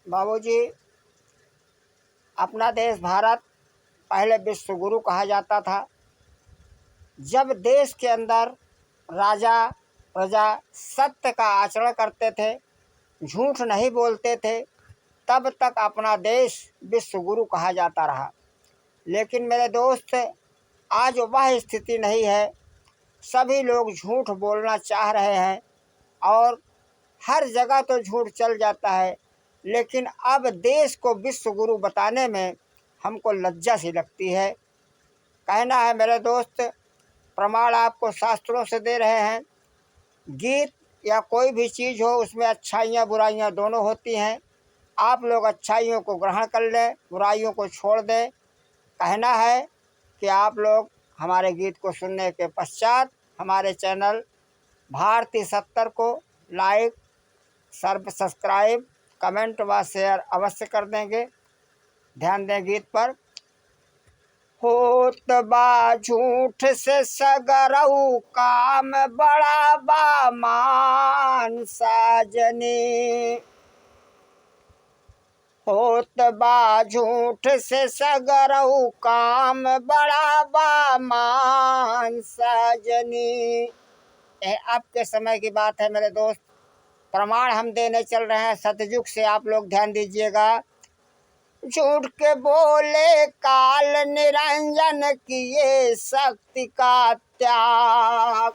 बाबूजी, अपना देश भारत पहले विश्व गुरु कहा जाता था। जब देश के अंदर राजा प्रजा सत्य का आचरण करते थे, झूठ नहीं बोलते थे, तब तक अपना देश विश्व गुरु कहा जाता रहा। लेकिन मेरे दोस्त, आज वह स्थिति नहीं है। सभी लोग झूठ बोलना चाह रहे हैं और हर जगह तो झूठ चल जाता है। लेकिन अब देश को विश्व गुरु बताने में हमको लज्जा सी लगती है। कहना है मेरे दोस्त, प्रमाण आपको शास्त्रों से दे रहे हैं। गीत या कोई भी चीज़ हो, उसमें अच्छाइयाँ बुराइयाँ दोनों होती हैं। आप लोग अच्छाइयों को ग्रहण कर लें, बुराइयों को छोड़ दें। कहना है कि आप लोग हमारे गीत को सुनने के पश्चात हमारे चैनल भारती 70 को लाइक, सब्सक्राइब, कमेंट व शेयर अवश्य कर देंगे। ध्यान दें गीत पर। होत बा झूठ से सगरऊ काम, बड़ा बा मान साजनी। होत बा झूठ से सगरऊ काम, बड़ा बा मान साजनी। यह अब के समय की बात है मेरे दोस्त। प्रमाण हम देने चल रहे हैं सतयुग से। आप लोग ध्यान दीजिएगा। झूठ के बोले काल निरंजन, किए शक्ति का त्याग।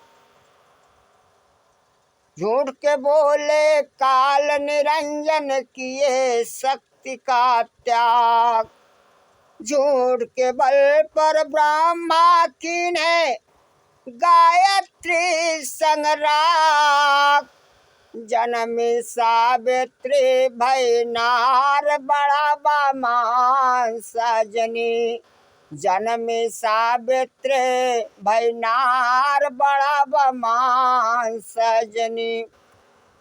झूठ के बोले काल निरंजन, किए शक्ति का त्याग। झूठ के बल पर ब्रह्मा कीन्हे, गायत्री संगराग। जनमी सावित्री भई नार, बड़ा बा मान सजनी। जनमी सावित्री भई नार, बड़ा बा मान सजनी।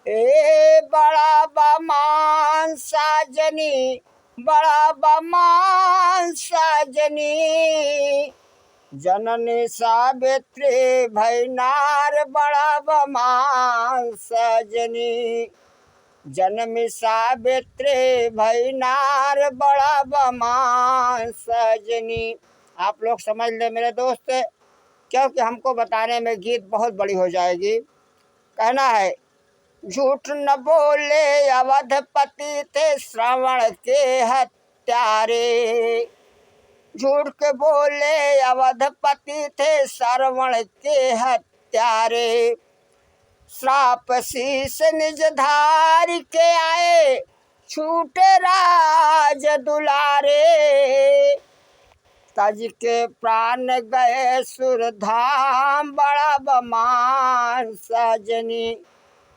ए बड़ा बा मान सजनी, बड़ा बा मान सजनी। जननी सावित्री भई नार, बड़ा बा मान सजनी। जनमी सावित्री भई नार, बड़ा बा मान सजनी। आप लोग समझ ले मेरे दोस्त, क्योंकि हमको बताने में गीत बहुत बड़ी हो जाएगी। कहना है, झूठ न बोले अवधपति थे, श्रवण के हत्यारे। झूठ के बोले अवधपति थे, श्रवण के हत्यारे। श्राप शीस निज धारी के आए, छूटे राज दुलारे। तज के प्राण गए सुरधाम, बड़ा बा मान सजनी।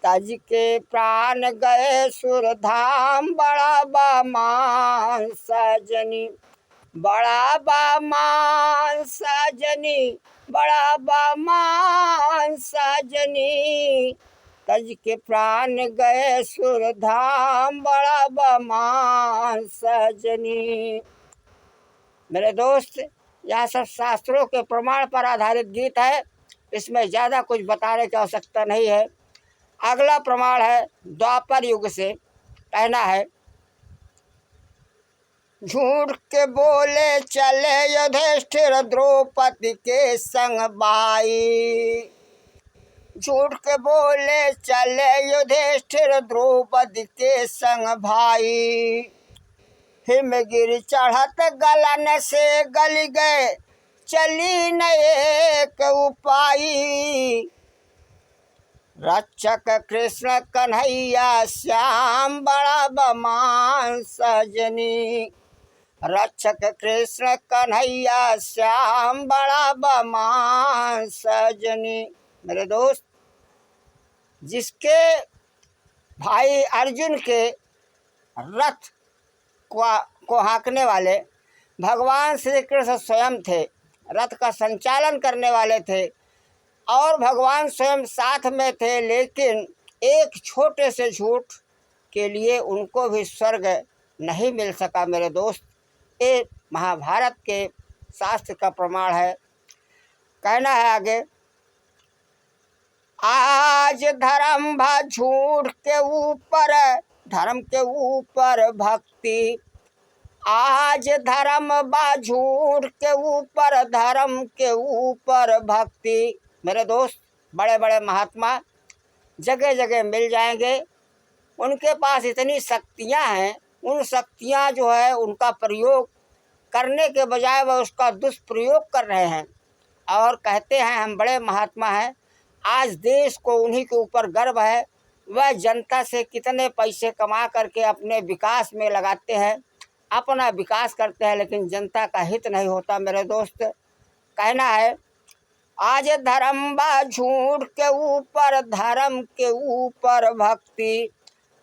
तज के प्राण गए सुरधाम, बड़ा बा मान सजनी। बड़ा बा मान सजनी, बड़ा बा मान सजनी। तज के प्राण गए सुरधाम, बड़ा बा मान सजनी। मेरे दोस्त, यह सब शास्त्रों के प्रमाण पर आधारित गीत है। इसमें ज़्यादा कुछ बताने की आवश्यकता नहीं है। अगला प्रमाण है द्वापर युग से। कहना है, झूठ के बोले चले युधिष्ठिर, द्रौपदी के संग बाई। झूठ के बोले चले युधिष्ठिर, द्रौपदी के संग भाई। हिमगिरि चढ़त गलन से गल गए, चली न एक उपाई। रक्षक कृष्ण कन्हैया श्याम, बड़ा बा मान सजनी। रक्षक कृष्ण कन्हैया श्याम, बड़ा बा मान सजनी। मेरे दोस्त, जिसके भाई अर्जुन के रथ को हाँकने वाले भगवान श्री कृष्ण स्वयं थे, रथ का संचालन करने वाले थे और भगवान स्वयं साथ में थे। लेकिन एक छोटे से झूठ के लिए उनको भी स्वर्ग नहीं मिल सका। मेरे दोस्त, ये महाभारत के शास्त्र का प्रमाण है। कहना है आगे, आज धर्म भा झूठ के ऊपर, धर्म के ऊपर भक्ति। आज धर्म बा झूठ के ऊपर, धर्म के ऊपर भक्ति। मेरे दोस्त, बड़े बड़े महात्मा जगह जगह मिल जाएंगे, उनके पास इतनी शक्तियां हैं, उन शक्तियां जो है उनका प्रयोग करने के बजाय वह उसका दुष्प्रयोग कर रहे हैं और कहते हैं हम बड़े महात्मा हैं। आज देश को उन्हीं के ऊपर गर्व है, वह जनता से कितने पैसे कमा करके अपने विकास में लगाते हैं, अपना विकास करते हैं, लेकिन जनता का हित नहीं होता। मेरे दोस्त, कहना है आज धर्म बा झूठ के ऊपर, धर्म के ऊपर भक्ति।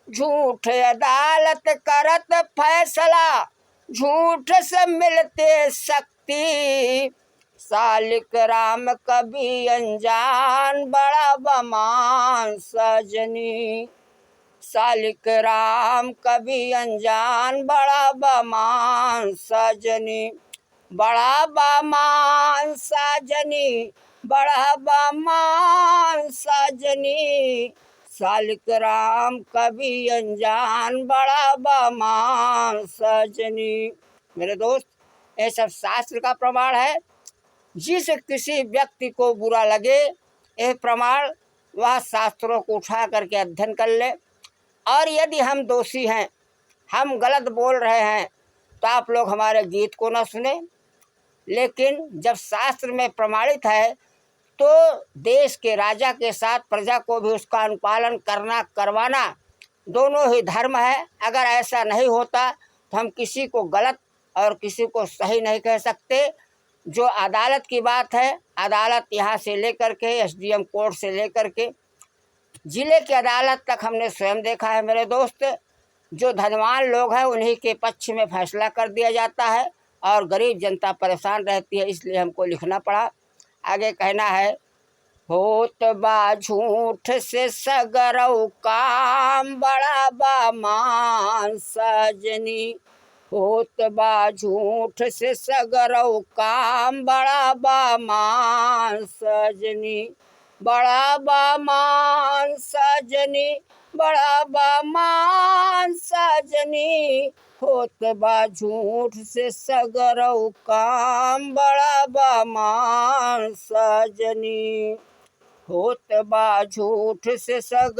झूठ अदालत करत फैसला, झूठ से मिलते शक्ति। सालिक राम कभी अनजान, बड़ा बमान सजनी। सालिक राम कभी अनजान, बड़ा बमान सजनी। बड़ा बमान सजनी, बड़ा बमान सजनी। सालिक राम कभी अनजान, बड़ा बमान सजनी। मेरे दोस्त, ये सब शास्त्र का प्रमाण है। जिस किसी व्यक्ति को बुरा लगे यह प्रमाण, वह शास्त्रों को उठा करके अध्ययन कर ले। और यदि हम दोषी हैं, हम गलत बोल रहे हैं, तो आप लोग हमारे गीत को न सुने। लेकिन जब शास्त्र में प्रमाणित है तो देश के राजा के साथ प्रजा को भी उसका अनुपालन करना करवाना दोनों ही धर्म है। अगर ऐसा नहीं होता तो हम किसी को गलत और किसी को सही नहीं कह सकते। जो अदालत की बात है, अदालत यहाँ से लेकर के एसडीएम कोर्ट से लेकर के जिले की अदालत तक हमने स्वयं देखा है। मेरे दोस्त, जो धनवान लोग हैं उन्हीं के पक्ष में फैसला कर दिया जाता है और गरीब जनता परेशान रहती है, इसलिए हमको लिखना पड़ा। आगे कहना है होत बा झूठ से सगरौ काम, बड़ा बा मान सजनी। होत बा झूठ से सगरौ काम, बड़ा बा मान सजनी। बड़ा बा मान सजनी, बड़ा बा मान सजनी। होत बा झूठ से सगरौ काम, बड़ा बा मान सजनी। होत बा झूठ से सगर